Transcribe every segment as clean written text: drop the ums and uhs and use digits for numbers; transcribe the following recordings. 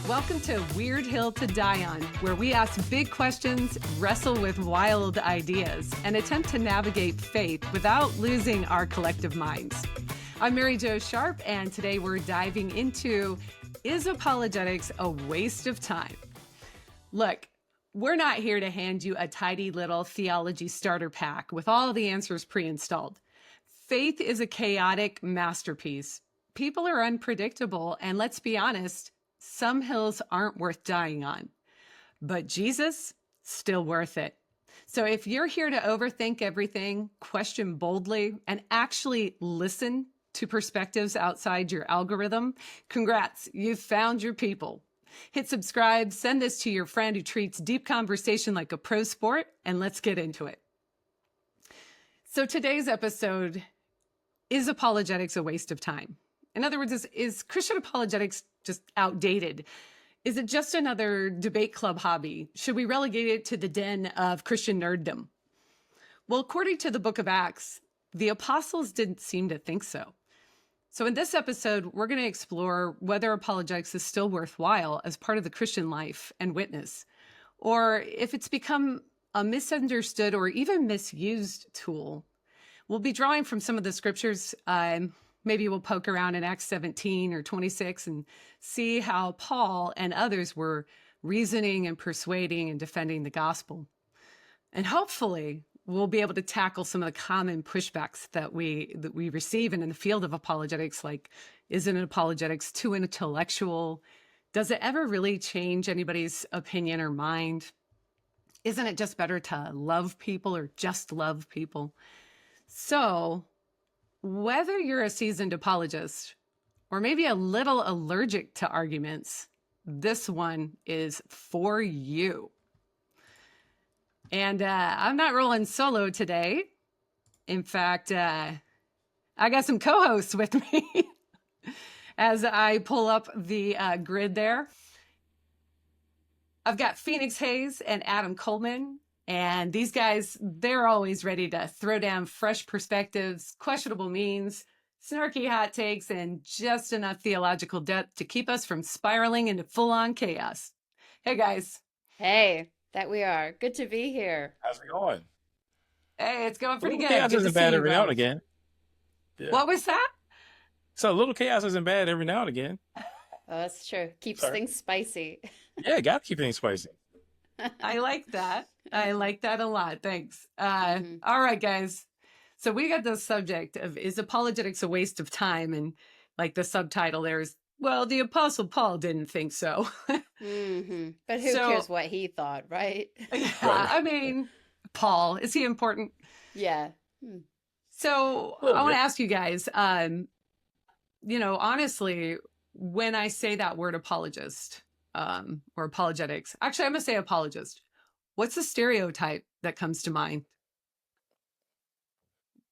Welcome to Weird Hill to Die On, where we ask big questions, wrestle with wild ideas, and attempt to navigate faith without losing our collective minds. I'm Mary Jo Sharp, and today we're diving into, is apologetics a waste of time? Look, we're not here to hand you a tidy little theology starter pack with all the answers pre-installed. Faith is a chaotic masterpiece. People are unpredictable, and let's be honest, some hills aren't worth dying on. But Jesus, still worth it. So if you're here to overthink everything, question boldly, and actually listen to perspectives outside your algorithm, congrats, you've found your people. Hit subscribe, send this to your friend who treats deep conversation like a pro sport, and let's get into it. So today's episode, is apologetics a waste of time? In other words, is Christian apologetics just outdated? Is it just another debate club hobby? Should we relegate it to the den of Christian nerddom? Well, according to the book of Acts, the apostles didn't seem to think so. So in this episode, we're going to explore whether apologetics is still worthwhile as part of the Christian life and witness, or if it's become a misunderstood or even misused tool. We'll be drawing from some of the scriptures. Maybe we'll poke around in Acts 17 or 26 and see how Paul and others were reasoning and persuading and defending the gospel. And hopefully we'll be able to tackle some of the common pushbacks that we receive in the field of apologetics, like, isn't apologetics too intellectual? Does it ever really change anybody's opinion or mind? Isn't it just better to love people or just love people? So whether you're a seasoned apologist or maybe a little allergic to arguments, this one is for you. And I'm not rolling solo today. In fact, I got some co-hosts with me as I pull up the grid there. I've got Phoenix Hayes and Adam Coleman. And these guys, they're always ready to throw down fresh perspectives, questionable means, snarky hot takes, and just enough theological depth to keep us from spiraling into full-on chaos. Hey, guys. Hey, that we are. Good to be here. How's it going? Hey, it's going pretty good. Chaos Good to isn't see bad you every now both. and again. Yeah. What was that? So a little chaos isn't bad every now and again. Oh, that's true. Keeps Sorry. things spicy. Yeah, gotta keep things spicy. I like that. I like that a lot. Thanks. Mhm. All right, guys. So we got the subject of, is apologetics a waste of time? And like the subtitle there is, well, the Apostle Paul didn't think so. Mm-hmm. But who So- cares what he thought, right? Yeah, Right. I mean, Paul, is he important? Yeah. So I want to ask you guys, honestly, when I say that word apologist or apologetics, actually, I'm going to say apologist. What's the stereotype that comes to mind?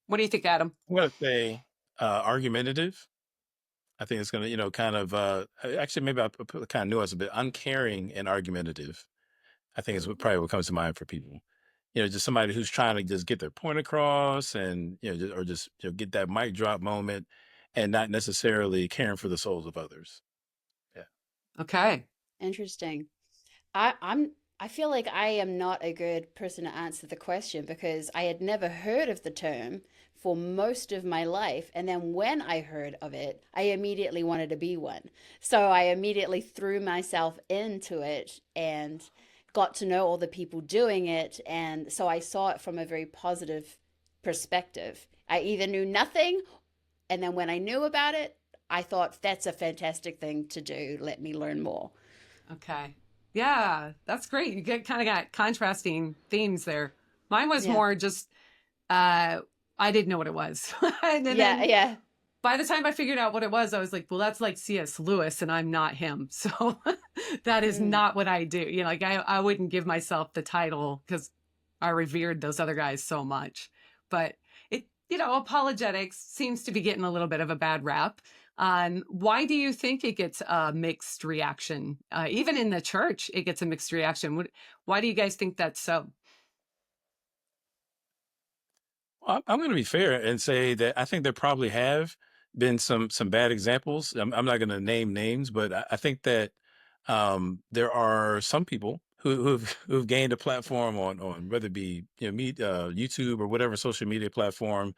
What do you think, Adam? I'm gonna say argumentative. I think it's gonna, kind of actually maybe I'll put kind of nuance a bit. Uncaring and argumentative. I think is probably what comes to mind for people. Just somebody who's trying to just get their point across and just get that mic drop moment and not necessarily caring for the souls of others. Okay. Interesting. I feel like I am not a good person to answer the question because I had never heard of the term for most of my life. And then when I heard of it, I immediately wanted to be one. So I immediately threw myself into it and got to know all the people doing it. And so I saw it from a very positive perspective. I either knew nothing, and then when I knew about it, I thought, that's a fantastic thing to do. Let me learn more. Okay. Yeah, that's great. You kind of got contrasting themes there. Mine was Yeah. more just, I didn't know what it was. And then Yeah. by the time I figured out what it was, I was like, well, that's like C.S. Lewis and I'm not him. So that is not what I do. I wouldn't give myself the title because I revered those other guys so much. But apologetics seems to be getting a little bit of a bad rap. Why do you think it gets a mixed reaction? Even in the church, it gets a mixed reaction. Why do you guys think that's so? Well, I'm going to be fair and say that I think there probably have been some bad examples. I'm not going to name names, but I think that There are some people who've gained a platform on whether it be YouTube or whatever social media platform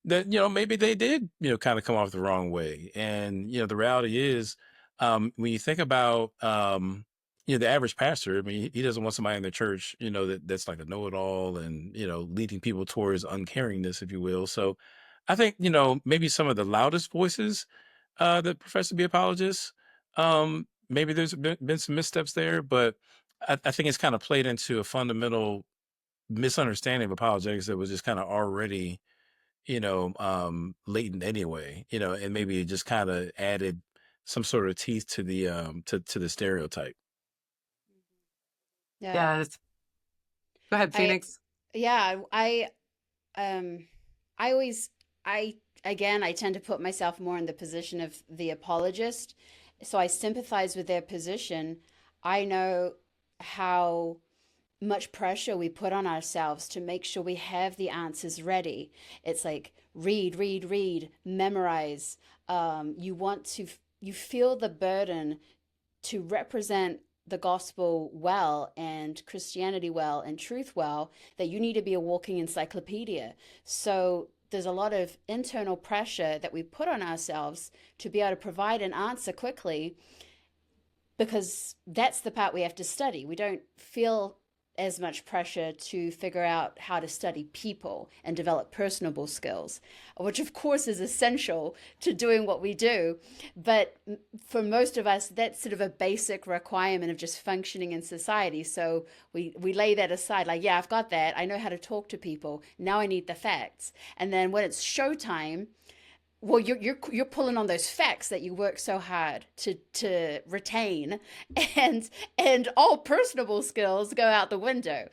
that maybe they did kind of come off the wrong way. And the reality is, when you think about the average pastor, I mean, he doesn't want somebody in the church that's like a know-it-all and leading people towards uncaringness, if you will. So I think maybe some of the loudest voices that profess to be apologists, maybe there's been some missteps there, but I think it's kind of played into a fundamental misunderstanding of apologetics that was just kind of already latent anyway, and maybe it just kind of added some sort of teeth to the to the stereotype. Yeah. Yeah. Go ahead, I Phoenix. yeah, I always I tend to put myself more in the position of the apologist. So I sympathize with their position. I know how much pressure we put on ourselves to make sure we have the answers ready. It's like read, memorize. You want to, you feel the burden to represent the gospel well and Christianity well and truth well, that you need to be a walking encyclopedia. So there's a lot of internal pressure that we put on ourselves to be able to provide an answer quickly, because that's the part we have to study. We don't feel as much pressure to figure out how to study people and develop personable skills, which of course is essential to doing what we do. But for most of us, that's sort of a basic requirement of just functioning in society. So we lay that aside, like, yeah, I've got that. I know how to talk to people. Now I need the facts. And then when it's showtime, well, you're pulling on those facts that you work so hard to retain, and all personable skills go out the window.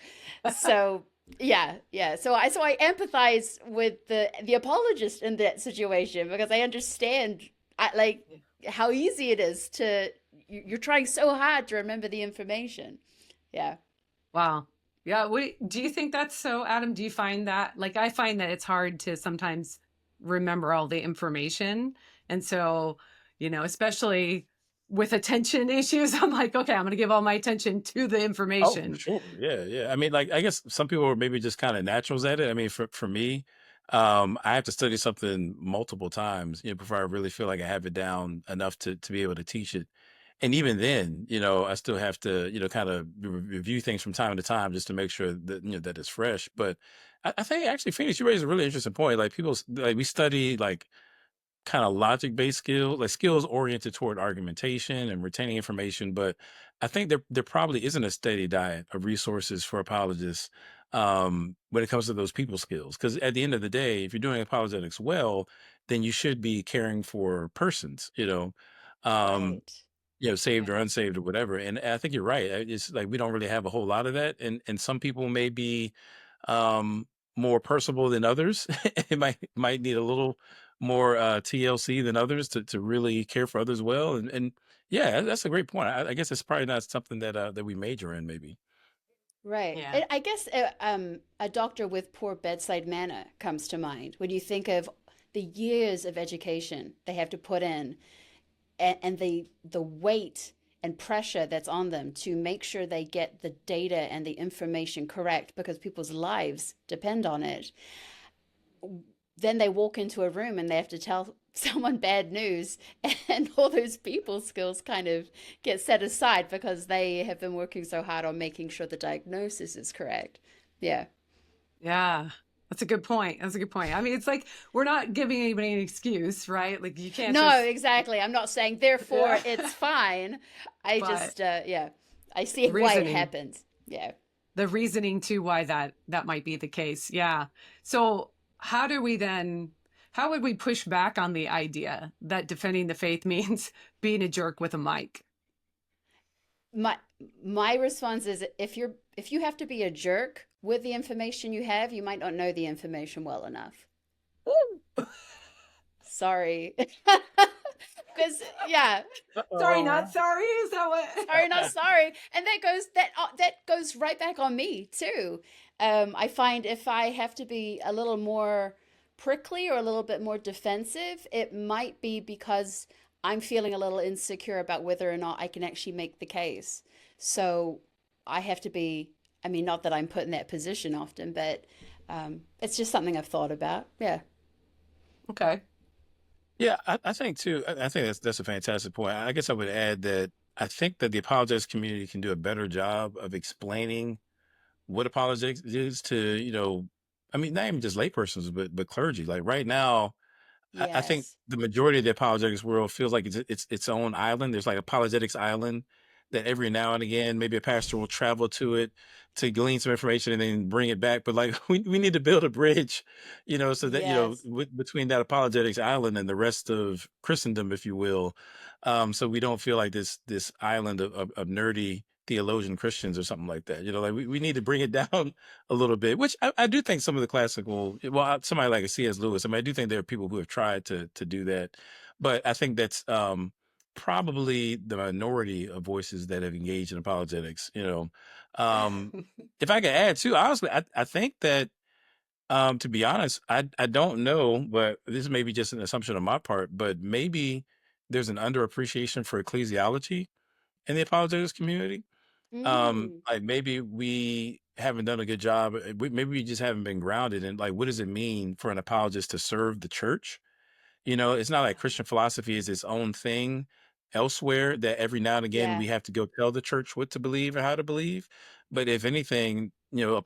So yeah. So I empathize with the apologist in that situation, because I understand, like, how easy it is to, you're trying so hard to remember the information. Yeah. Wow. Yeah. Do you think that's so, Adam? Do you find that, like, I find that it's hard to sometimes remember all the information. And so, especially with attention issues, I'm like, okay, I'm going to give all my attention to the Oh, for information. sure. Yeah. I mean, like, I guess some people are maybe just kind of naturals at it. I mean, for me, I have to study something multiple times, before I really feel like I have it down enough to be able to teach it. And even then, I still have to, kind of review things from time to time just to make sure that, that it's fresh. But I think actually, Phoenix, you raised a really interesting point. Like like we study like kind of logic-based skills, like skills oriented toward argumentation and retaining information. But I think there probably isn't a steady diet of resources for apologists when it comes to those people skills. Because at the end of the day, if you're doing apologetics well, then you should be caring for persons, um, Right. saved or Right. unsaved or whatever. And I think you're right. It's like we don't really have a whole lot of that, and some people may be um, more personable than others. It might need a little more TLC than others to really care for others well. And yeah, that's a great point. I guess it's probably not something that we major in, maybe. Right. Yeah. I guess a doctor with poor bedside manner comes to mind when you think of the years of education they have to put in, and the weight and pressure that's on them to make sure they get the data and the information correct, because people's lives depend on it. Then they walk into a room and they have to tell someone bad news, and all those people skills kind of get set aside because they have been working so hard on making sure the diagnosis is correct. Yeah. Yeah. That's a good point. That's a good point. I mean, it's like we're not giving anybody an excuse, right? Like you can't No, just, exactly. I'm not saying therefore yeah. it's fine. I But just yeah, I see why it reasoning, happens. Yeah. the reasoning to why that might be the case. Yeah. So how would we push back on the idea that defending the faith means being a jerk with a mic? My my response is, if you have to be a jerk with the information you have, you might not know the information well enough. Sorry. Because yeah, Sorry, not Uh-oh. sorry. Is that what? sorry, not sorry. And that goes right back on me too. I find if I have to be a little more prickly or a little bit more defensive, it might be because I'm feeling a little insecure about whether or not I can actually make the case. So I have to be, I mean, not that I'm put in that position often, but it's just something I've thought about. Yeah. Okay. Yeah, I think too. I think that's a fantastic point. I guess I would add that I think that the apologetics community can do a better job of explaining what apologetics is to, I mean, not even just laypersons, but clergy. Like right now, I think Yes. the majority of the apologetics world feels like it's its own island. There's like apologetics island that every now and again, maybe a pastor will travel to it to glean some information and then bring it back. But like we need to build a bridge, so that Yes. between that apologetics island and the rest of Christendom, if you will, so we don't feel like this island of nerdy theologian Christians or something like that. Like we need to bring it down a little bit, which I do think some of the classical, well, somebody like a C.S. Lewis, I mean, I do think there are people who have tried to do that, but I think that's probably the minority of voices that have engaged in apologetics. Um, if I could add too, honestly, I think that to be honest, I don't know, but this may be just an assumption on my part, but maybe there's an underappreciation for ecclesiology in the apologetics community. Mm, Like maybe we haven't done a good job. Maybe we just haven't been grounded in like what does it mean for an apologist to serve the church? It's not like Christian philosophy is its own thing elsewhere that every now and again yeah. we have to go tell the church what to believe and how to believe. But if anything, the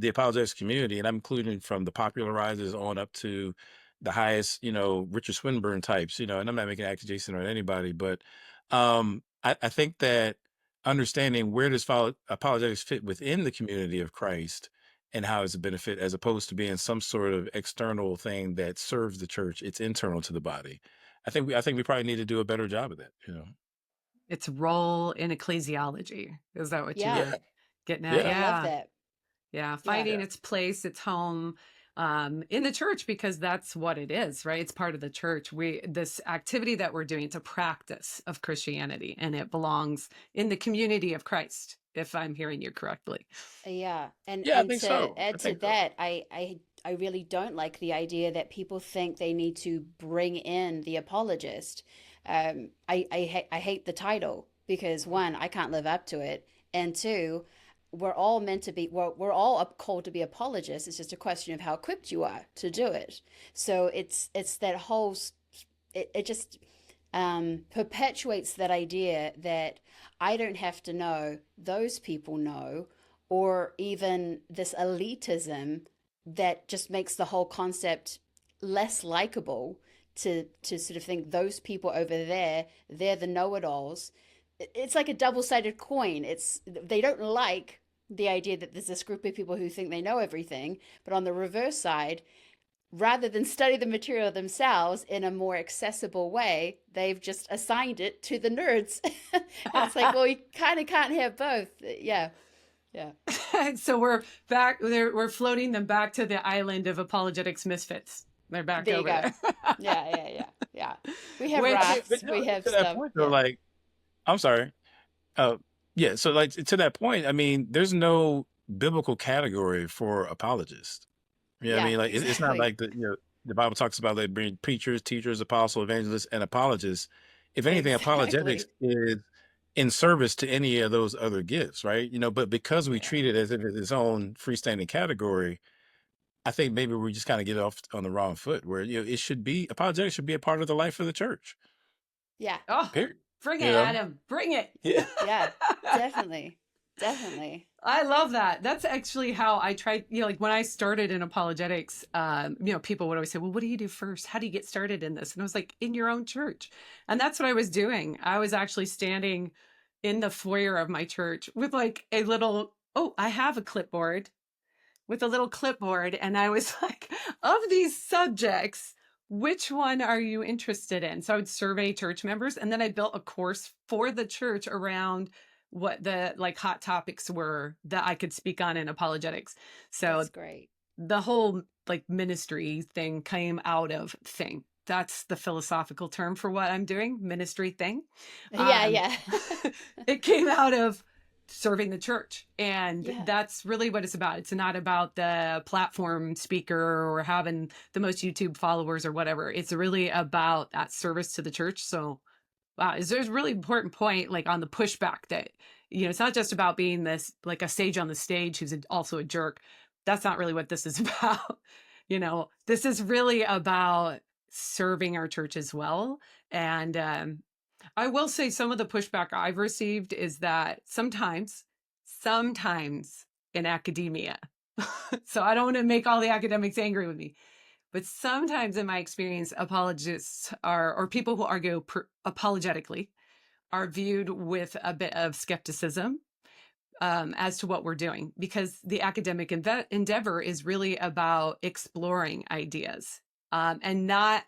apologetics community, and I'm including from the popularizers on up to the highest, Richard Swinburne types, and I'm not making accusation on anybody, but I think that understanding where does apologetics fit within the community of Christ and how it's a benefit as opposed to being some sort of external thing that serves the church. It's internal to the body. I think we probably need to do a better job of that. Its role in ecclesiology. Is that what you Yeah. Yeah. were getting at? Yeah. I love Yeah. that. Yeah. Yeah. Finding its place, its home in the church, because that's what it is, right? It's part of the church. This activity that we're doing, it's a practice of Christianity, and it belongs in the community of Christ, if I'm hearing you correctly. Yeah. And Yeah, I and think to so. I add to think so. that, I really don't like the idea that people think they need to bring in the apologist. I hate the title because one, I can't live up to it, and two, we're all meant to be we're all called to be apologists. It's just a question of how equipped you are to do it. So it's that whole it just perpetuates that idea that I don't have to know, those people know, or even this elitism that just makes the whole concept less likable to sort of think those people over there, they're the know-it-alls. It's like a double-sided coin. It's they don't like the idea that there's this group of people who think they know everything, but on the reverse side, rather than study the material themselves in a more accessible way, they've just assigned it to the nerds. And it's like, well, you kind of can't have both. Yeah, yeah. So we're back there. We're floating them back to the island of apologetics misfits. They're back There you over go. there. Yeah, yeah, yeah, yeah. We have I Which, mean, but rafts, we have to that stuff. point though, Yeah, like, I'm sorry. Uh, yeah. So like to that point, I mean, there's no biblical category for apologist. I yeah, mean, like it's not exactly. like the Bible talks about like being preachers, teachers, apostles, evangelists, and apologists. If anything, apologetics Exactly. is in service to any of those other gifts, right? But because we Yeah, treat it as if it's its own freestanding category, I think maybe we just kind of get off on the wrong foot. Where it should be apologetics should be a part of the life of the church. yeah, oh, Period. bring it, You know? Adam. Bring it. Yeah. yeah, definitely. Definitely. I love that. That's actually how I tried, like when I started in apologetics, people would always say, well, what do you do first? How do you get started in this? And I was like, in your own church. And that's what I was doing. I was actually standing in the foyer of my church with like a little, I have a clipboard with a little clipboard. And I was like, of these subjects, which one are you interested in? So I would survey church members, and then I built a course for the church around what the like hot topics were that I could speak on in apologetics. So That's great. the whole like ministry thing came out of thing. That's the philosophical term for what I'm doing, ministry thing. Yeah, Um, yeah. it came out of serving the church. And Yeah. that's really what it's about. It's not about the platform speaker or having the most YouTube followers or whatever. It's really about that service to the church. So Wow, is there's a really important point, like on the pushback that, it's not just about being this, like a sage on the stage who's also a jerk. That's not really what this is about. This is really about serving our church as well. And I will say some of the pushback I've received is that sometimes in academia, so I don't want to make all the academics angry with me, but sometimes in my experience, apologists or people who argue apologetically are viewed with a bit of skepticism as to what we're doing, because the academic endeavor is really about exploring ideas and not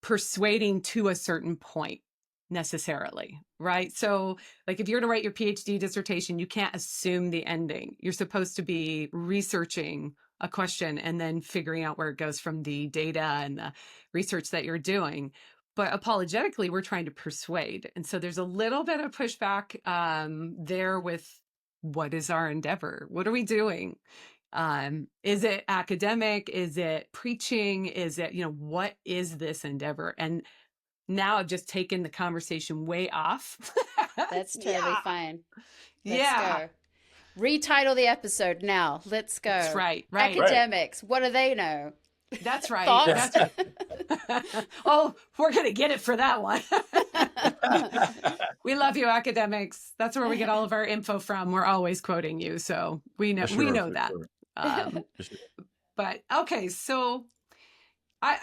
persuading to a certain point necessarily, right? So like if you're to write your PhD dissertation, you can't assume the ending. You're supposed to be researching a question and then figuring out where it goes from the data and the research that you're doing. But apologetically, we're trying to persuade. And so there's a little bit of pushback there with what is our endeavor? What are we doing? Is it academic? Is it preaching? Is it, what is this endeavor? And now I've just taken the conversation way off. That's totally fine. Let's Yeah. go. Retitle the episode now. Let's go. That's right. Academics, what do they know? That's right. Thoughts? That's right. Oh, we're going to get it for that one. We love you, academics. That's where we get all of our info from. We're always quoting you. So we know, that. Sure. But okay, so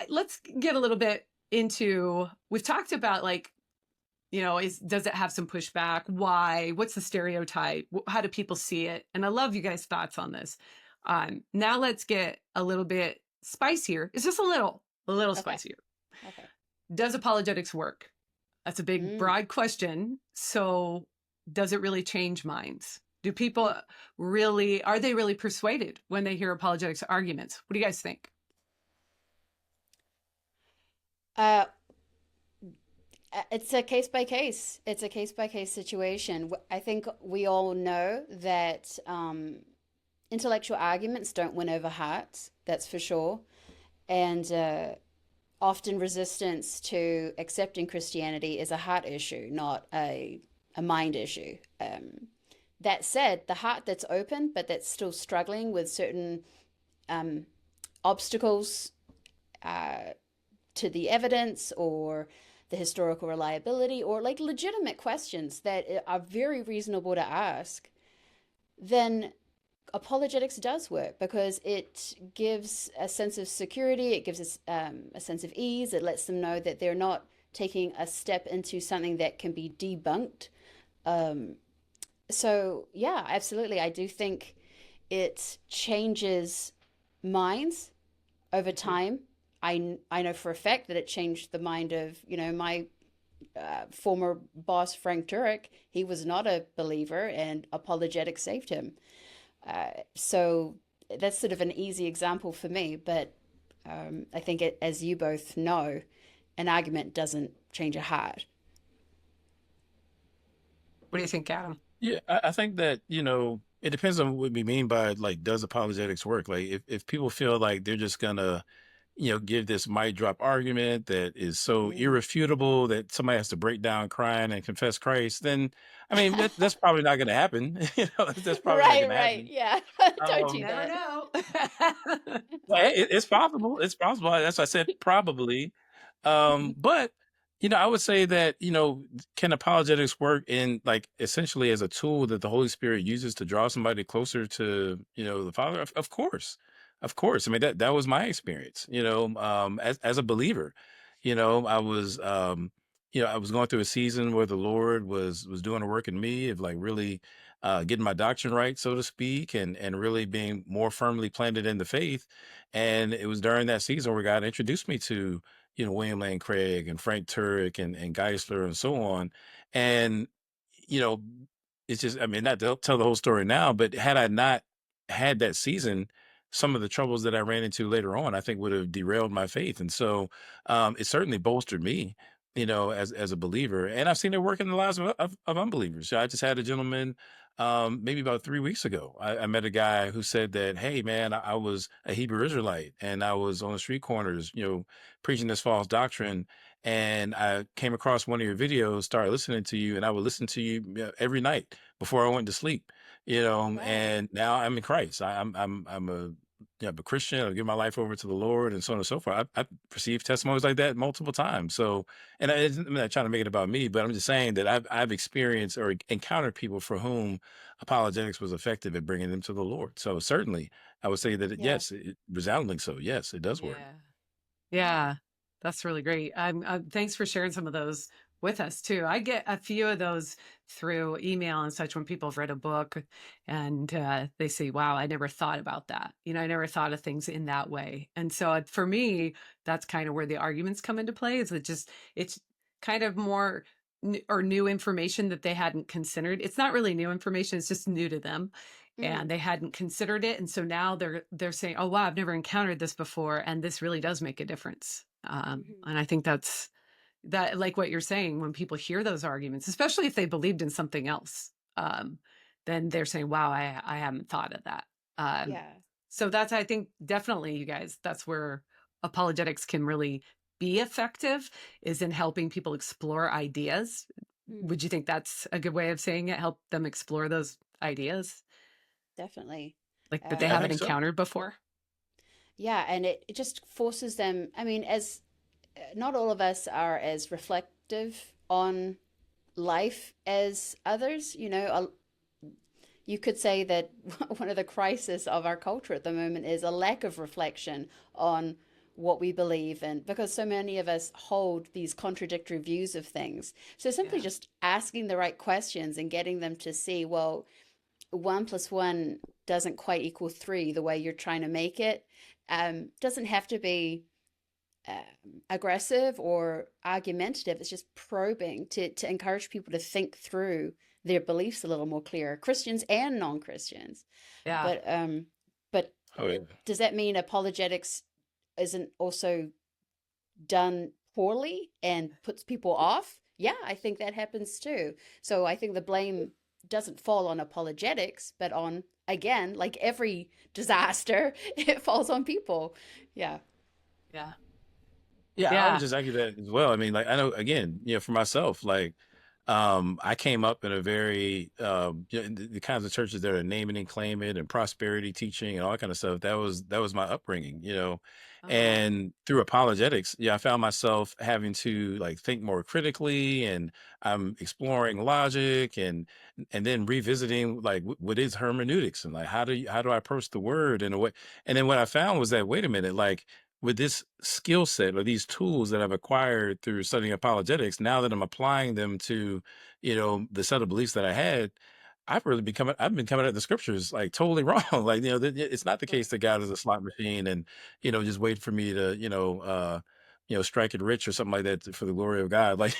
let's get a little bit into, we've talked about like, does it have some pushback? Why? What's the stereotype? How do people see it? And I love you guys' thoughts on this. Now let's get a little bit spicier. It's just a little Okay. spicier. Okay. Does apologetics work? That's a big, broad question. So does it really change minds? Do people are they really persuaded when they hear apologetics arguments? What do you guys think? It's a case by case. It's a case by case situation. I think we all know that intellectual arguments don't win over hearts. That's for sure. And often resistance to accepting Christianity is a heart issue, not a mind issue. That said, the heart that's open but that's still struggling with certain obstacles to the evidence or the historical reliability or like legitimate questions that are very reasonable to ask, then apologetics does work because it gives a sense of security. It gives us a sense of ease. It lets them know that they're not taking a step into something that can be debunked. So yeah, absolutely. I do think it changes minds over time. I know for a fact that it changed the mind of, my former boss, Frank Turek. He was not a believer and apologetics saved him. So that's sort of an easy example for me. But I think, as you both know, an argument doesn't change a heart. What do you think, Adam? Yeah, I think that, it depends on what we mean by like, does apologetics work? Like if people feel like they're just gonna, give this mic drop argument that is so irrefutable that somebody has to break down crying and confess Christ, then I mean that's probably not going to happen. That's probably not going to Right. happen. Yeah. Don't do Never that. know. Well, it's possible. It's possible. That's why I said probably. But I would say that can apologetics work in like essentially as a tool that the Holy Spirit uses to draw somebody closer to the Father? Of course, of course. I mean that was my experience. As a believer, I was I was going through a season where the Lord was doing a work in me of like really getting my doctrine right, so to speak, and really being more firmly planted in the faith. And it was during that season where God introduced me to William Lane Craig and Frank Turek and Geisler and so on. And, you know, it's just, I mean, not to tell the whole story now, but had I not had that season, some of the troubles that I ran into later on, I think would have derailed my faith. And so it certainly bolstered me, as a believer. And I've seen it work in the lives of unbelievers. So I just had a gentleman maybe about 3 weeks ago. I met a guy who said that, hey man, I was a Hebrew Israelite and I was on the street corners, preaching this false doctrine. And I came across one of your videos, started listening to you, and I would listen to you, every night before I went to sleep. Wow. And now I'm in Christ. I'm a I'm a Christian. I give my life over to the Lord, and so on and so forth. I've received testimonies like that multiple times. So, and I'm not trying to make it about me, but I'm just saying that I've experienced or encountered people for whom apologetics was effective at bringing them to the Lord. So certainly, I would say that Yeah. yes, resoundingly so. Yes, it does work. Yeah. Yeah, that's really great. Thanks for sharing some of those with us too. I get a few of those through email and such when people have read a book and they say, wow, I never thought about that. I never thought of things in that way. And so for me, that's kind of where the arguments come into play is it's kind of more or new information that they hadn't considered. It's not really new information. It's just new to them Mm, and they hadn't considered it, and so now they're saying, oh wow, I've never encountered this before, and this really does make a difference. mhm. And I think that's that, like what you're saying, when people hear those arguments, especially if they believed in something else, then they're saying, wow, I haven't thought of that. um, Yeah. so that's, I think, definitely, you guys, that's where apologetics can really be effective, is in helping people explore ideas. Mm, Would you think that's a good way of saying it? Help them explore those ideas definitely. like that they Yeah, I Um, haven't think so. encountered before. yeah, and it just forces them. I mean, as not all of us are as reflective on life as others. You could say that one of the crises of our culture at the moment is a lack of reflection on what we believe in because so many of us hold these contradictory views of things. So simply Yeah. just asking the right questions and getting them to see, well, one plus one doesn't quite equal three the way you're trying to make it. Doesn't have to be aggressive or argumentative. It's just probing to encourage people to think through their beliefs a little more clear, Christians and non-Christians. Yeah. But Oh yeah. does that mean apologetics isn't also done poorly and puts people off? Yeah, I think that happens too. So I think the blame doesn't fall on apologetics, but on, again, like every disaster, it falls on people. Yeah. Yeah. Yeah, I would Yeah. just argue that as well. I mean, like I know again, for myself, like I came up in a very the kinds of churches that are name it and claim it and prosperity teaching and all that kind of stuff. That was my upbringing. Uh-huh. And through apologetics, I found myself having to like think more critically, and I'm exploring logic and then revisiting like what is hermeneutics and like how do I approach the word in a way. And then what I found was that, wait a minute, like with this skill set or these tools that I've acquired through studying apologetics, now that I'm applying them to, the set of beliefs that I had, I've been coming at the scriptures like totally wrong. Like, it's not the case that God is a slot machine and, just wait for me to, strike it rich or something like that for the glory of God. Like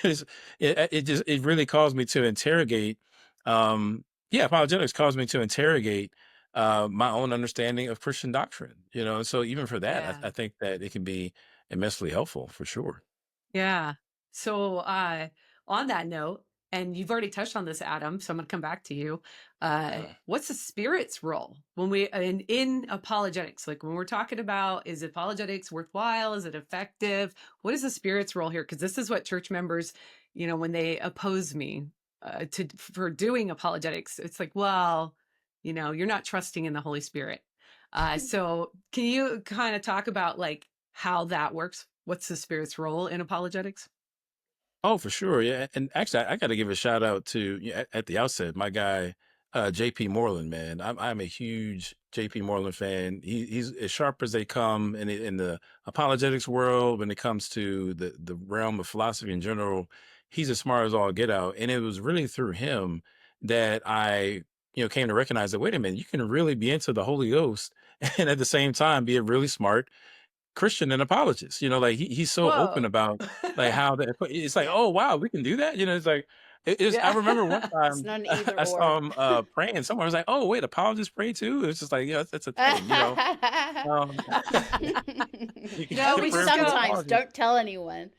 it really caused me to interrogate. Yeah, apologetics caused me to interrogate my own understanding of Christian doctrine, and so even for that, Yeah. I think that it can be immensely helpful for sure. Yeah. So, on that note, and you've already touched on this, Adam, so I'm going to come back to you. Uh, What's the Spirit's role when we in apologetics? Like when we're talking about, is apologetics worthwhile? Is it effective? What is the Spirit's role here? Because this is what church members, when they oppose me to for doing apologetics, it's like, well, you're not trusting in the Holy Spirit. So, can you kind of talk about like how that works? What's the Spirit's role in apologetics? Oh, for sure. Yeah. And actually, I got to give a shout out to, at the outset, my guy, JP Moreland, man. I'm a huge JP Moreland fan. He's as sharp as they come in the apologetics world when it comes to the realm of philosophy in general. He's as smart as all get out. And it was really through him that I, came to recognize that, wait a minute, you can really be into the Holy Ghost and at the same time be a really smart Christian and apologist. Like he's so open Whoa. about like how that it's like, Yeah. oh wow, we can do that. It's like, It is. I remember one It's time not an either I saw or. him praying. Someone was like, "Oh, wait, apologists pray too." It's just like, yeah, that's a thing, Um, you can No, get a we prayer just for go. Sometimes apologies. don't tell anyone.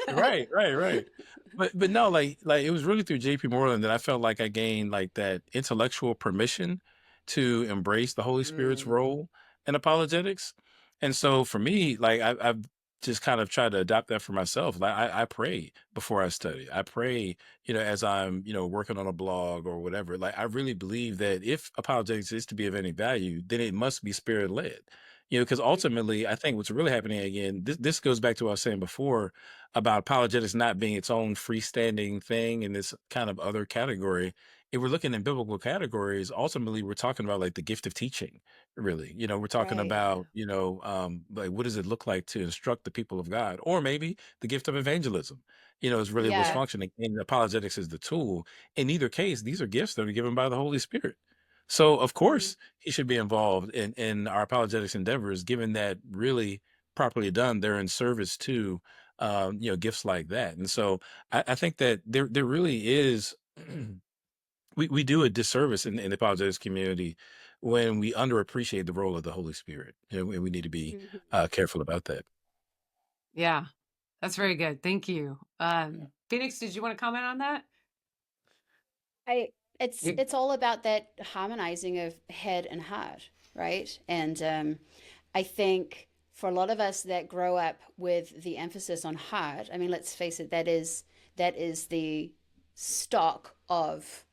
Right, right, right. But no, like it was really through JP Moreland that I felt like I gained like that intellectual permission to embrace the Holy Spirit's Mm, role in apologetics. And so for me, like I've just kind of tried to adopt that for myself. Like I pray before I study. I pray, as I'm, working on a blog or whatever. Like I really believe that if apologetics is to be of any value, then it must be spirit led. Because Mhm. ultimately, I think what's really happening again, this goes back to what I was saying before about apologetics not being its own freestanding thing in this kind of other category. If we're looking in biblical categories, ultimately we're talking about like the gift of teaching, really. We're talking Right, yeah. about, like what does it look like to instruct the people of God? Or maybe the gift of evangelism, is really what's Yeah. functioning. And apologetics is the tool. In either case, these are gifts that are given by the Holy Spirit. So of Mhm. course he should be involved in our apologetics endeavors, given that really properly done, they're in service to gifts like that. And so I think that there really is we do a disservice in the apologetics community when we underappreciate the role of the Holy Spirit. And we need to be Mhm. careful about that. yeah, that's very good. Thank you. Phoenix, did you want to comment on that? I it's You- it's all about that harmonizing of head and heart, right? And I think for a lot of us that grow up with the emphasis on heart, I mean, let's face it, that is the stock of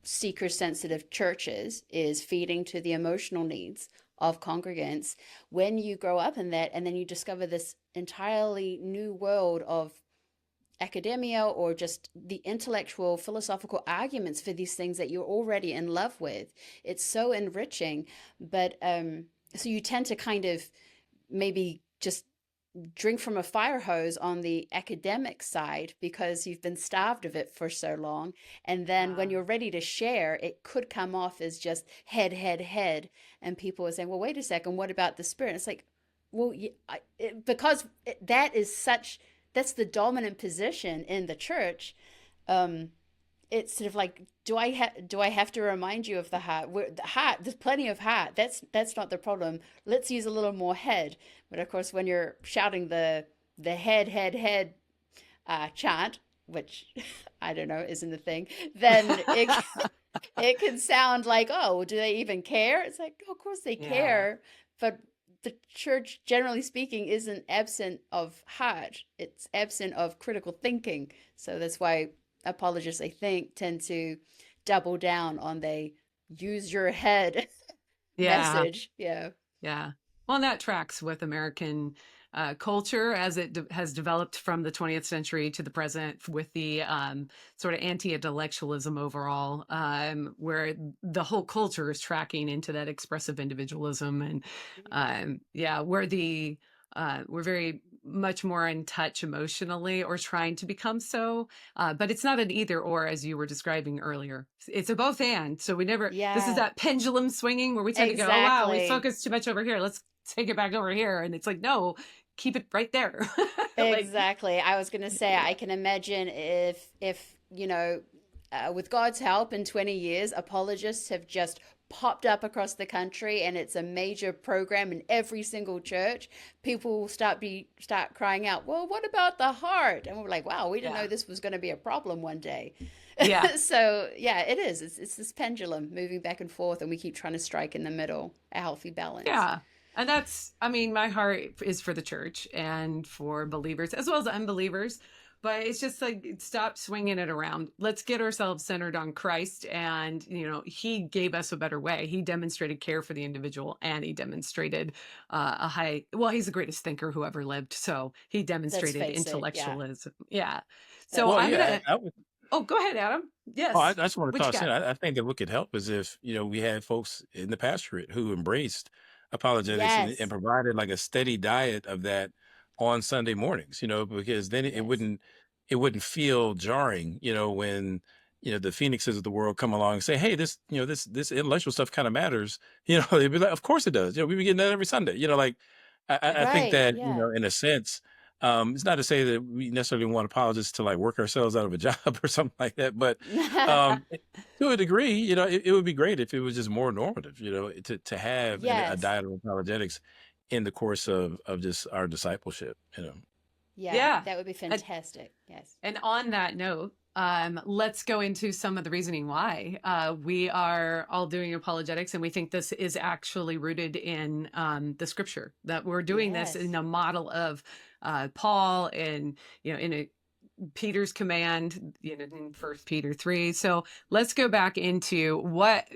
seeker sensitive churches, is feeding to the emotional needs of congregants. When you grow up in that and then you discover this entirely new world of academia or just the intellectual philosophical arguments for these things that you're already in love with, it's so enriching. But so you tend to kind of maybe just drink from a fire hose on the academic side because you've been starved of it for so long. And then when uh, you're ready to share, it could come off as just head, head, head. And people are saying, well, wait a second, what about the spirit? It's like, well, because that is such, that's the dominant position in the church. Um, it's sort of like, do I have to remind you of the heart? The heart, there's plenty of heart. That's not the problem. Let's use a little more head. But of course, when you're shouting the head chant, which I don't know isn't a thing, then it can sound like, oh, well, do they even care? It's like, oh, of course they yeah. care, but the church, generally speaking, isn't absent of heart. It's absent of critical thinking. So that's why apologists, I think, tend to double down on they use your head Yeah. message. Yeah. Yeah. Well, and that tracks with American culture as it has developed from the 20th century to the present with the sort of anti-intellectualism overall, where the whole culture is tracking into that expressive individualism. And yeah, we're very much more in touch emotionally or trying to become so, but it's not an either or as you were describing earlier. It's a both and. So we never, this is Yeah, that pendulum swinging where we tend to go, oh, wow, we exactly. focused too much over here. Let's take it back over here. And it's like, no, keep it right there. Like, Exactly. I was going to say, I yeah, can imagine if with God's help in 20 years, apologists have just popped up across the country and it's a major program in every single church. People will start crying out, well, what about the heart? And we're like, wow, we didn't yeah, know this was going to be a problem one day. yeah. So yeah, it is. It's this pendulum moving back and forth, and we keep trying to strike in the middle, a healthy balance. Yeah. And that's, I mean, my heart is for the church and for believers as well as unbelievers. But it's just like, stop swinging it around. Let's get ourselves centered on Christ. And, he gave us a better way. He demonstrated care for the individual and he demonstrated he's the greatest thinker who ever lived. So he Let's demonstrated face it. Yeah, intellectualism. Yeah. So that's Well, I'm going yeah, to, I would. oh, go ahead, Adam. Oh, I Yes. just want to What you toss in. got? I think that what could help is if we had folks in the pastorate who embraced apologetics and yes, provided like a steady diet of that on Sunday mornings. Because then it yes. wouldn't feel jarring. When the phoenixes of the world come along and say, "Hey, this intellectual stuff kind of matters." They'd be like, "Of course it does." We be getting that every Sunday. Like I think Right. that Yeah. in a sense. It's not to say that we necessarily want apologists to like work ourselves out of a job or something like that, but um, to a degree, it would be great if it was just more normative, to have a Yes. diet of apologetics in the course of just our discipleship. Yeah, Yeah. that would be And, fantastic. Yes. and on that note, let's go into some of the reasoning why we are all doing apologetics, and we think this is actually rooted in the scripture, that we're doing this in Yes. a model of Paul and, in Peter's command, in 1 Peter 3. So let's go back into what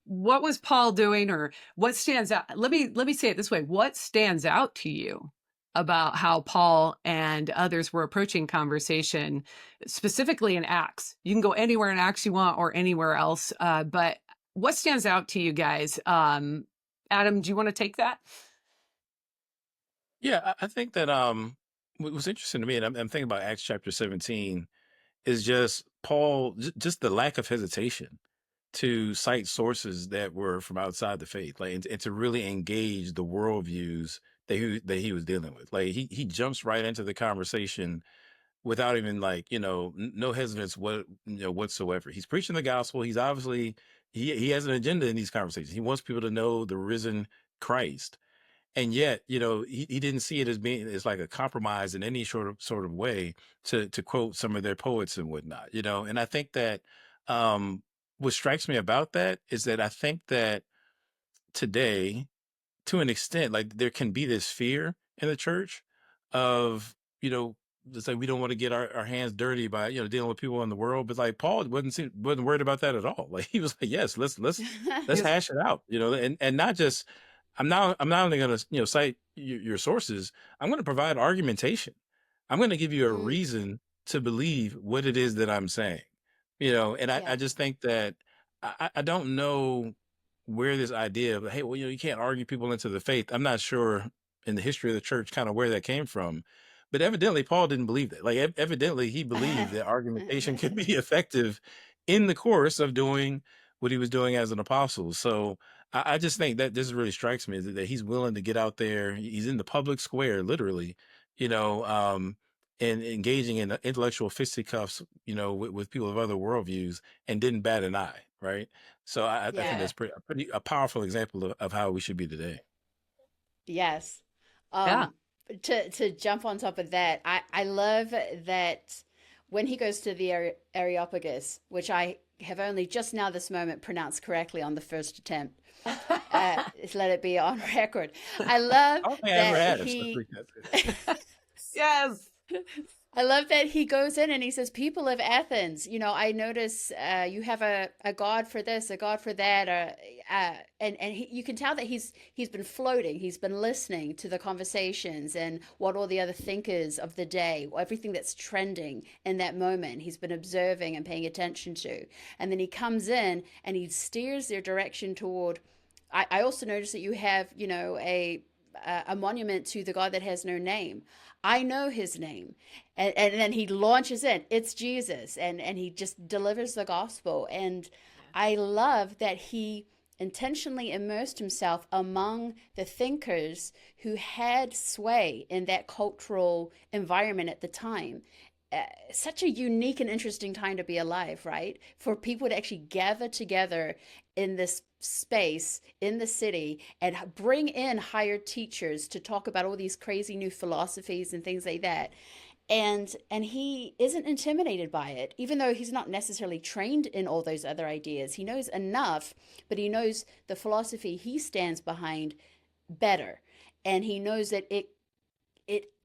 was Paul doing, or what stands out? Let me say it this way. What stands out to you about how Paul and others were approaching conversation, specifically in Acts? You can go anywhere in Acts you want, or anywhere else. But what stands out to you guys? Adam, do you want to take that? Yeah, I think that what was interesting to me, and I'm thinking about Acts chapter 17, is just Paul, just the lack of hesitation to cite sources that were from outside the faith, like, and to really engage the worldviews that he was dealing with. Like, he jumps right into the conversation without even, like, no hesitance whatsoever. He's preaching the gospel. He's obviously, he has an agenda in these conversations. He wants people to know the risen Christ. And yet, he didn't see it as being as like a compromise in any sort of way, to quote some of their poets and whatnot. And I think that what strikes me about that is that I think that today, to an extent, like, there can be this fear in the church of, it's like we don't want to get our hands dirty by, dealing with people in the world. But like, Paul wasn't worried about that at all. Like, he was like, yes, let's hash it out, and not just, I'm not only going to, cite your sources. I'm going to provide argumentation. I'm going to give you a Mm, reason to believe what it is that I'm saying. And I yeah. just think that I don't know where this idea of, hey, well, you can't argue people into the faith. I'm not sure in the history of the church kind of where that came from, but evidently Paul didn't believe that. Like, evidently he believed that argumentation could be effective in the course of doing what he was doing as an apostle. So I just think that this really strikes me, that he's willing to get out there. He's in the public square, literally, you know, um, and engaging in intellectual fisticuffs, with people of other worldviews, and didn't bat an eye, right? So I think Yeah. that's a powerful example of how we should be today. Yes. Yeah. To jump on top of that, I love that when he goes to the Areopagus, which I have only just now this moment pronounced correctly on the first attempt. Let it be on record. I love I don't think I ever that had it. So I he think that's good. Yes. I love that he goes in and he says, "People of Athens, I notice you have a god for this, a god for that," and you can tell that he's been floating, he's been listening to the conversations and what all the other thinkers of the day, everything that's trending in that moment, he's been observing and paying attention to, and then he comes in and he steers their direction toward. I also notice that you have, a monument to the God that has no name. I know his name. And then he launches in. It's Jesus. And he just delivers the gospel. And I love that he intentionally immersed himself among the thinkers who had sway in that cultural environment at the time. Such a unique and interesting time to be alive, right? For people to actually gather together in this space in the city and bring in hired teachers to talk about all these crazy new philosophies and things like that. And he isn't intimidated by it, even though he's not necessarily trained in all those other ideas. He knows enough, but he knows the philosophy he stands behind better. And he knows that it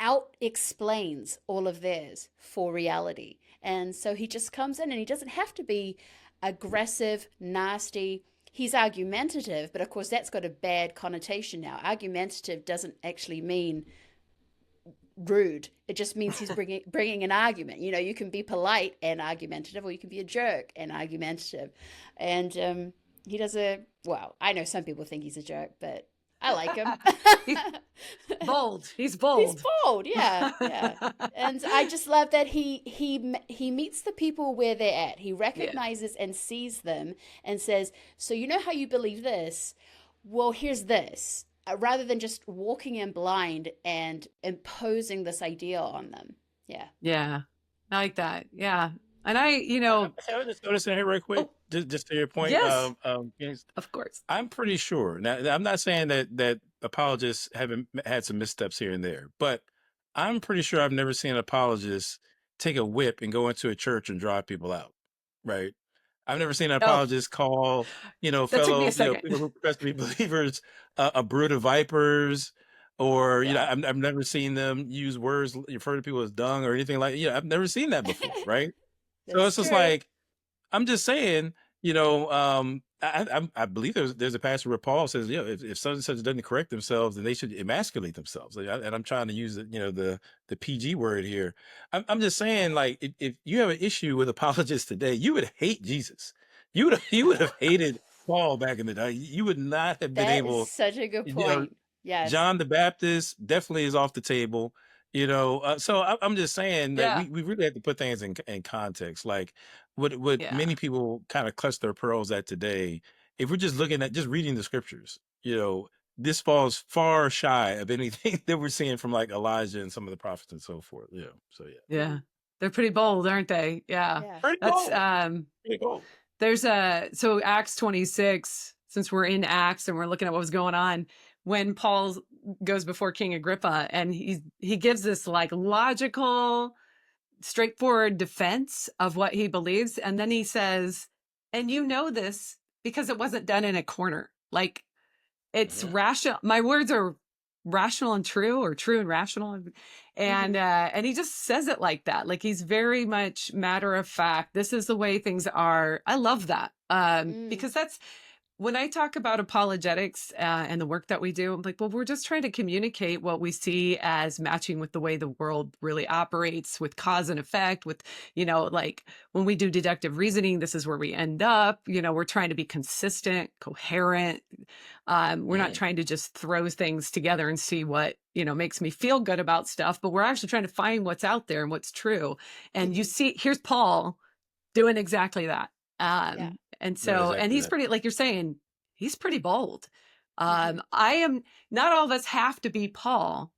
out explains all of theirs for reality. And so he just comes in and he doesn't have to be aggressive, nasty. He's argumentative, but of course that's got a bad connotation now. Argumentative doesn't actually mean rude. It just means he's bringing an argument. You can be polite and argumentative, or you can be a jerk and argumentative. And he does well, I know some people think he's a jerk, but I like him. He's bold. He's bold. He's bold, yeah. And I just love that he meets the people where they're at. He recognizes and sees them and says, "So you know how you believe this? Well, here's this. rather than just walking in blind and imposing this idea on them. Yeah. Yeah. I like that. Yeah. And I was just noticing here real quick, oh, just to your point, yes, James, of course. I'm pretty sure. Now, I'm not saying that apologists haven't had some missteps here and there, but I'm pretty sure I've never seen an apologist take a whip and go into a church and drive people out. Right? I've never seen an Oh, apologist call, that took me a fellow, second. people who profess to be believers, a brood of vipers, or Yeah. I've never seen them use words refer to people as dung or anything like. I've never seen that before. Right? So That's it's just true. like I'm just saying, I believe there's a passage where Paul says, if such and such doesn't correct themselves, then they should emasculate themselves. And I'm trying to use it, the PG word here. I'm just saying, like, if you have an issue with apologists today, you would hate Jesus. You would have hated Paul back in the day. You would not have been That is able, such a good you know, point. Yes. John the Baptist definitely is off the table. So I'm just saying that Yeah. we really have to put things in context. Like what Yeah. many people kind of clutch their pearls at today. If we're just looking at just reading the scriptures, this falls far shy of anything that we're seeing from like Elijah and some of the prophets and so forth. So yeah, Yeah. They're pretty bold, aren't they? Yeah. Yeah. pretty That's cool. Pretty cool. so Acts 26, since we're in Acts and we're looking at what was going on when Paul goes before King Agrippa, and he gives this like logical, straightforward defense of what he believes. And then he says, and you know this because it wasn't done in a corner. Like, it's Mhm. rational. My words are rational and true, or true and rational. And he just says it like that. Like, he's very much matter of fact. This is the way things are. I love that. Mm. Because that's when I talk about apologetics and the work that we do, I'm like, well, we're just trying to communicate what we see as matching with the way the world really operates, with cause and effect, with, like when we do deductive reasoning, this is where we end up. We're trying to be consistent, coherent. We're not trying to just throw things together and see what, makes me feel good about stuff, but we're actually trying to find what's out there and what's true. And you Mhm. see, here's Paul doing exactly that. Yeah. And Doing so, and exactly he's that. pretty, like you're saying, he's pretty bold. Mhm. I am, not all of us have to be Paul,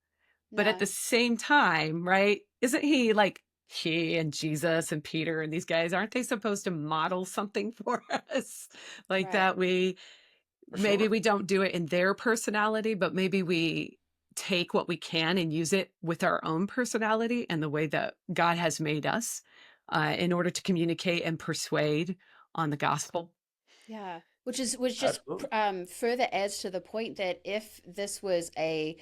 but at No. the same time, right? Isn't he like he and Jesus and Peter and these guys, aren't they supposed to model something for us? Like Right. that For maybe sure. we don't do it in their personality, but maybe we take what we can and use it with our own personality and the way that God has made us in order to communicate and persuade on the gospel. Yeah. Which just Absolutely. further adds to the point that if this was a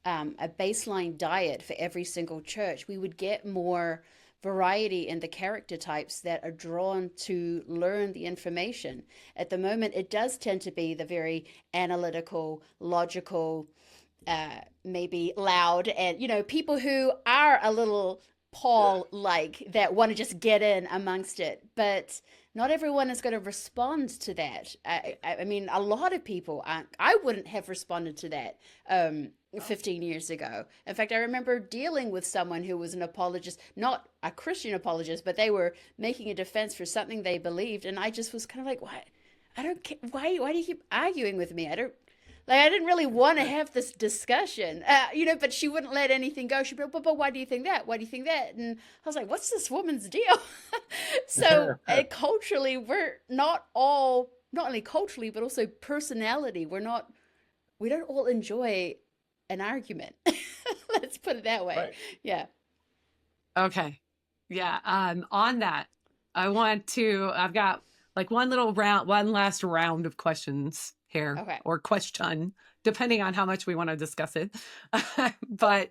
baseline diet for every single church, we would get more variety in the character types that are drawn to learn the information. At the moment, it does tend to be the very analytical, logical, maybe loud, and people who are a little Yeah. Paul like, that want to just get in amongst it. But not everyone is going to respond to that. I mean, a lot of people aren't. I wouldn't have responded to that 15 years ago. In fact, I remember dealing with someone who was an apologist, not a Christian apologist, but they were making a defense for something they believed, and I just was kind of like, "Why? I don't care. Why do you keep arguing with me? I don't." Like, I didn't really want to have this discussion, but she wouldn't let anything go. She'd be like, but why do you think that? Why do you think that? And I was like, what's this woman's deal? So culturally, we're not all, not only culturally, but also personality. We don't all enjoy an argument. Let's put it that way. Right. Yeah. Okay. Yeah. On that, I've got like one last round of questions here, Okay. or question, depending on how much we want to discuss it. But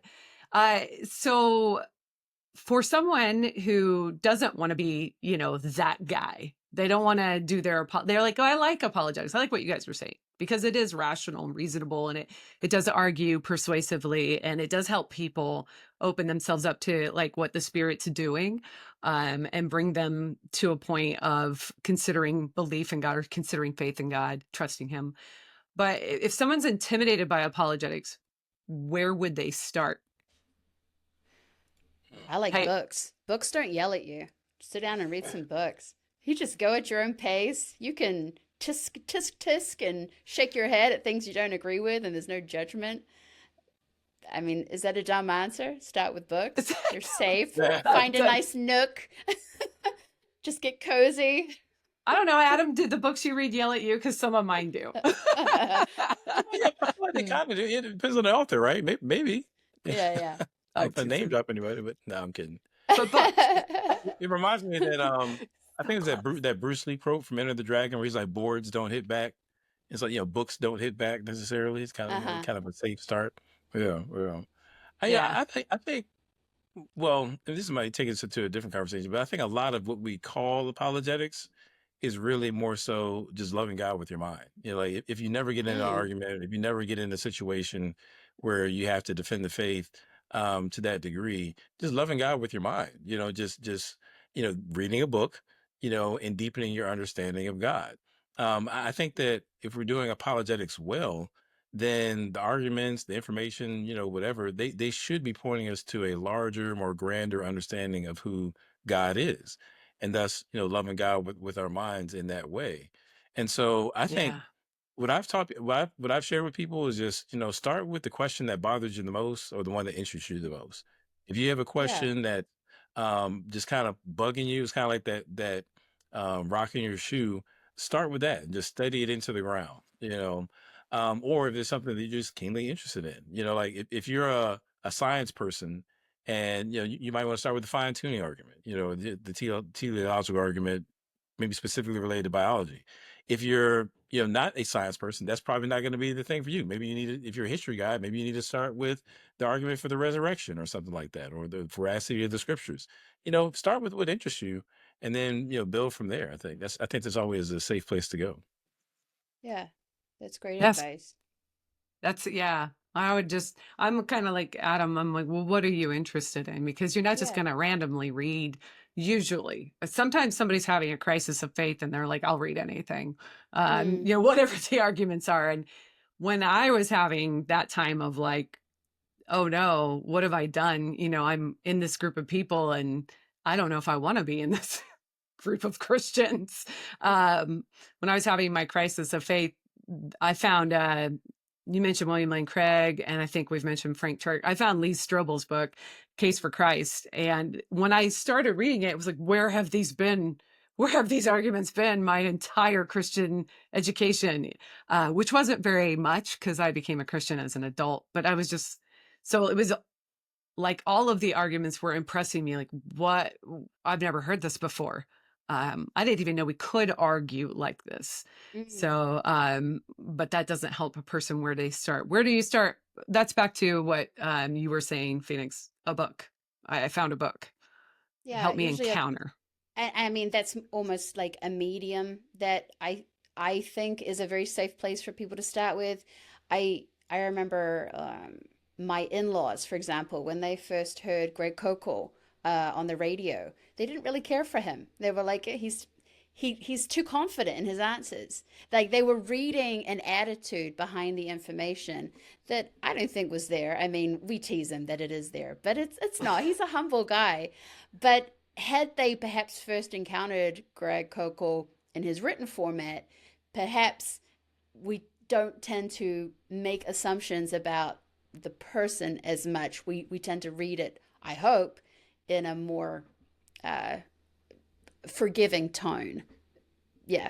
so for someone who doesn't want to be, that guy, they don't want to do they're like, oh, I like apologetics. I like what you guys were saying because it is rational and reasonable, and it does argue persuasively, and it does help people open themselves up to like what the Spirit's doing, and bring them to a point of considering belief in God, or considering faith in God, trusting Him. But if someone's intimidated by apologetics, where would they start? I like Hey, books. Books don't yell at you. Sit down and read some books. You just go at your own pace. You can tisk, tisk, tisk and shake your head at things you don't agree with and there's no judgment. I mean, is that a dumb answer? Start with books. You're safe. Find a nice nook. Just get cozy. I don't know, Adam, did the books you read yell at you? Because some of mine do. They kind of do. It depends on the author, right? Maybe. Yeah. I don't name drop anybody, but no, I'm kidding. But books. It reminds me that I think it's that Bruce Lee quote from Enter the Dragon where he's like, boards don't hit back. It's like, books don't hit back necessarily. It's kind of kind of a safe start. Yeah. I think well, and this might take us to a different conversation, but I think a lot of what we call apologetics is really more so just loving God with your mind. Like if you never get in an argument, if you never get in a situation where you have to defend the faith to that degree, just loving God with your mind, just reading a book, and deepening your understanding of God. I think that if we're doing apologetics well, then the arguments, the information, whatever, they should be pointing us to a larger, more grander understanding of who God is. And thus, loving God with our minds in that way. And so I think what I've shared with people is just, start with the question that bothers you the most or the one that interests you the most. If you have a question that just kind of bugging you, it's kind of like that rocking your shoe, start with that and just study it into the ground, or if there's something that you're just keenly interested in, like if you're a science person and, you might want to start with the fine tuning argument, the teleological argument, maybe specifically related to biology. If you're, not a science person, that's probably not going to be the thing for you. Maybe you need to, if you're a history guy, maybe you need to start with the argument for the resurrection or something like that, or the veracity of the scriptures. Start with what interests you and then, build from there. I think that's always a safe place to go. Yeah. That's great advice. I'm kind of like Adam. I'm like, well, what are you interested in? Because you're not just going to randomly read. Usually, sometimes somebody's having a crisis of faith and they're like, I'll read anything, whatever the arguments are. And when I was having that time of like, oh no, what have I done? I'm in this group of people and I don't know if I want to be in this group of Christians. When I was having my crisis of faith, I found, you mentioned William Lane Craig, and I think we've mentioned Frank Turk. I found Lee Strobel's book, Case for Christ. And when I started reading it, it was like, where have these been? Where have these arguments been my entire Christian education? Which wasn't very much because I became a Christian as an adult, but I was just, so it was like all of the arguments were impressing me. Like, what? I've never heard this before. I didn't even know we could argue like this. So, but that doesn't help a person where they start. Where do you start? That's back to what you were saying, Phoenix, a book. I found a book. Yeah. Help me encounter. I mean, that's almost like a medium that I think is a very safe place for people to start with. I remember my in-laws, for example, when they first heard Greg Koukl on the radio, they didn't really care for him. They were like, he's too confident in his answers. Like they were reading an attitude behind the information that I don't think was there. I mean, we tease him that it is there, but it's not. He's a humble guy. But had they perhaps first encountered Greg Koukl in his written format, perhaps we don't tend to make assumptions about the person as much. We tend to read it, I hope, in a more forgiving tone. Yeah.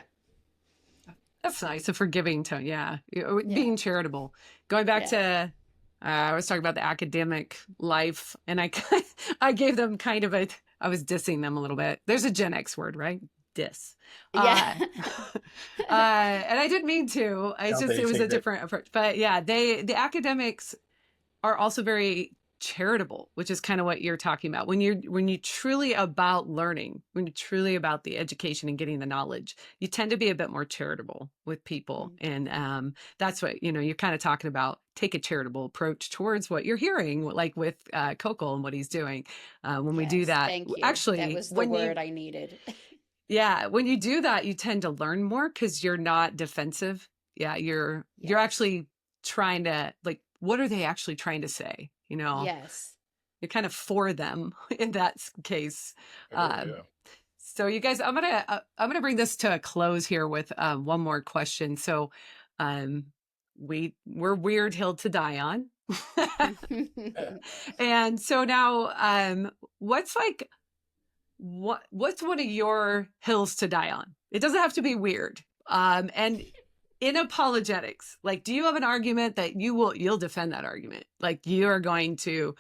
That's nice. A forgiving tone. Yeah. Being charitable. Going back to, I was talking about the academic life and I gave them kind of I was dissing them a little bit. There's a Gen X word, right? Diss. Yeah. And I didn't mean to. It was a different approach. But yeah, the academics are also very charitable, which is kind of what you're talking about. When you truly about learning, when you're truly about the education and getting the knowledge, you tend to be a bit more charitable with people. And that's what, you're kind of talking about. Take a charitable approach towards what you're hearing, like with Koukl and what he's doing. When we do that, thank you. Actually, that was the word I needed. Yeah. When you do that, you tend to learn more because you're not defensive. Yeah. You're actually trying to, like, what are they actually trying to say? Yes. You're kind of for them in that case. So you guys, I'm gonna bring this to a close here with one more question. So, we're weird hill to die on, and so now, what's like what's one of your hills to die on? It doesn't have to be weird. And in apologetics, like, do you have an argument that you'll defend that argument? Like you're going to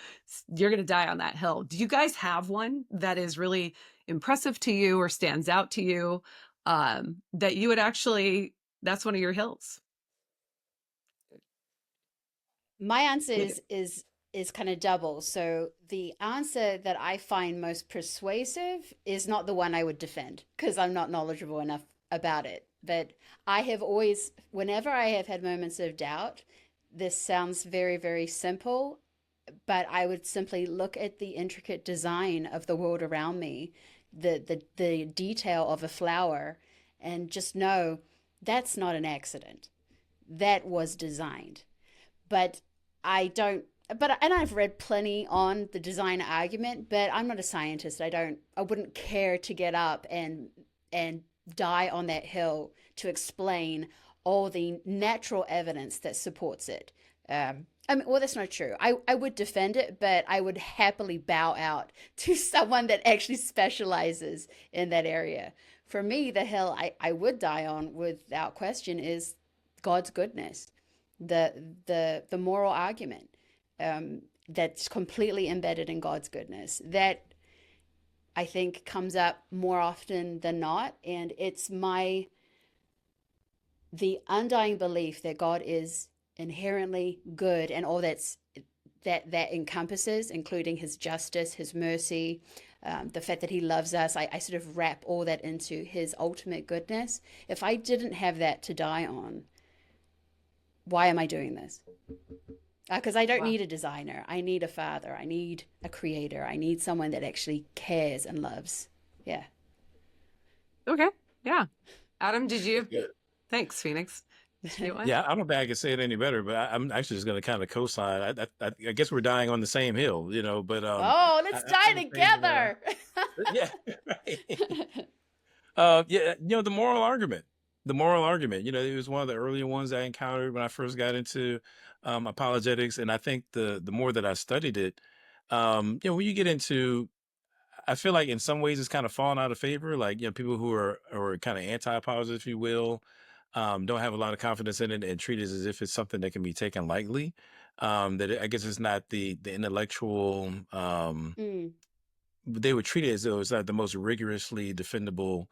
die on that hill. Do you guys have one that is really impressive to you or stands out to you, that you would actually, that's one of your hills? My answer is kind of double. So the answer that I find most persuasive is not the one I would defend because I'm not knowledgeable enough about it. But I have always, whenever I have had moments of doubt, this sounds very, very simple, but I would simply look at the intricate design of the world around me, the detail of a flower, and just know that's not an accident. That was designed. But I don't, and I've read plenty on the design argument, but I'm not a scientist. I wouldn't care to get up and die on that hill to explain all the natural evidence that supports it. I mean, well, that's not true. I would defend it, but I would happily bow out to someone that actually specializes in that area. For me, the hill I would die on without question is God's goodness, the moral argument, that's completely embedded in God's goodness. That I think comes up more often than not, and it's the undying belief that God is inherently good and all that encompasses, including his justice, his mercy, the fact that he loves us. I sort of wrap all that into his ultimate goodness. If I didn't have that to die on, why am I doing this? Because I don't need a designer. I need a father. I need a creator. I need someone that actually cares and loves. Yeah. Okay. Yeah. Adam, did you? Good. Thanks, Phoenix. Did you Yeah, I don't think I can say it any better, but I'm actually just going to kind of co-sign. I guess we're dying on the same hill, but oh, let's die together. Yeah, right. Yeah, the moral argument. The moral argument, it was one of the earlier ones I encountered when I first got into apologetics, and I think the more that I studied it, when you get into, I feel like in some ways it's kind of fallen out of favor. Like, people who are kind of anti-apologists, if you will, don't have a lot of confidence in it and treat it as if it's something that can be taken lightly. I guess it's not the intellectual. They would treat it as though it's not the most rigorously defendable,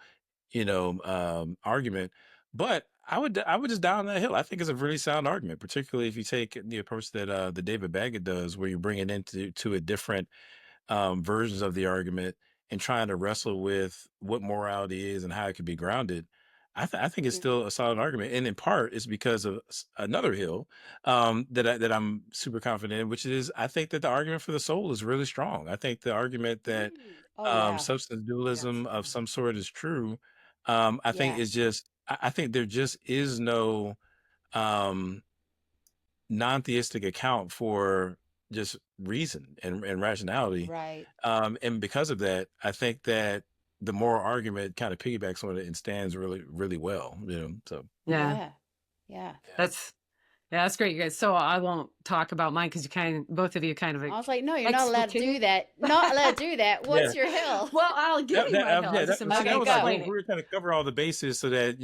argument. But I would just die on that hill. I think it's a really sound argument, particularly if you take the approach that the David Baggett does, where you bring it into a different versions of the argument and trying to wrestle with what morality is and how it could be grounded. I think it's still a solid argument, and in part it's because of another hill that I'm super confident in, which is I think that the argument for the soul is really strong. I think the argument that substance dualism of some sort is true. I think is just I think there just is no non-theistic account for just reason and rationality. Right. And because of that, I think that the moral argument kind of piggybacks on it and stands really, really well, so. Yeah. That's great, you guys. So I won't talk about mine because both of you kind of. I was like, no, you're not allowed to do that. Not allowed to do that. What's your hill? Well, I'll give you my hill. We were trying to cover all the bases so that,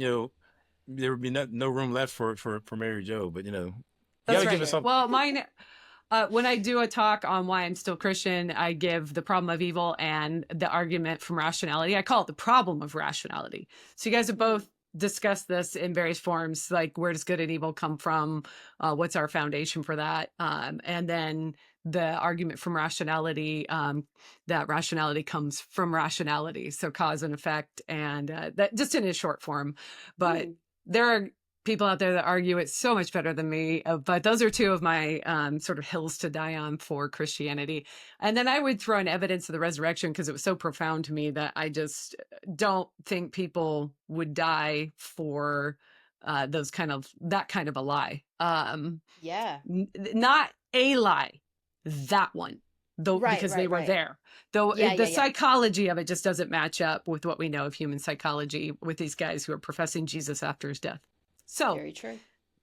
there would be no room left for Mary Jo, but, you gotta give us something. Well, mine, when I do a talk on why I'm still Christian, I give the problem of evil and the argument from rationality. I call it the problem of rationality. So you guys have both discussed this in various forms, like where does good and evil come from? What's our foundation for that? And then the argument from rationality, that rationality comes from rationality. So cause and effect, and that just in a short form. But there are people out there that argue it's so much better than me. But those are two of my sort of hills to die on for Christianity. And then I would throw in evidence of the resurrection because it was so profound to me that I just don't think people would die for that kind of a lie. Not a lie, that one. though, Right, because they right, were right. there. Though Yeah, the yeah, yeah. psychology of it just doesn't match up with what we know of human psychology with these guys who are professing Jesus after his death. So Very true.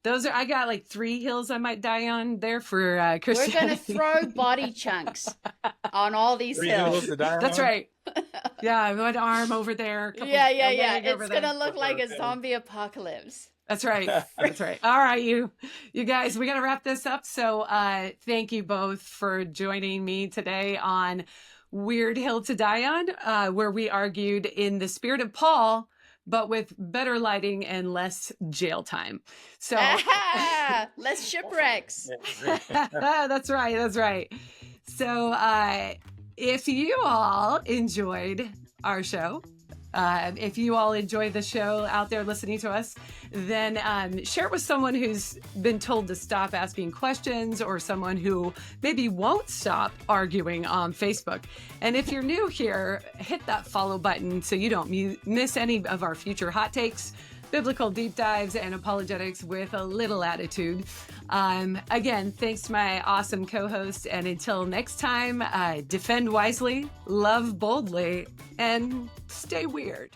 I got like 3 hills I might die on there for We're going to Christianity. throw body chunks on all these 3 hills hills. to die That's on? right. Yeah, one arm over there. A Yeah. leg over It's going to there. look like a zombie apocalypse. That's right. That's right. All right, you guys, we got to wrap this up. So thank you both for joining me today on Weird Hill to Die On, where we argued in the spirit of Paul, but with better lighting and less jail time. So Less shipwrecks. that's right. That's right. So if you all enjoyed our show, if you all enjoy the show out there listening to us, then share it with someone who's been told to stop asking questions, or someone who maybe won't stop arguing on Facebook. And if you're new here, hit that follow button so you don't miss any of our future hot takes, biblical deep dives, and apologetics with a little attitude. Again, thanks to my awesome co-host. And until next time, defend wisely, love boldly, and stay weird.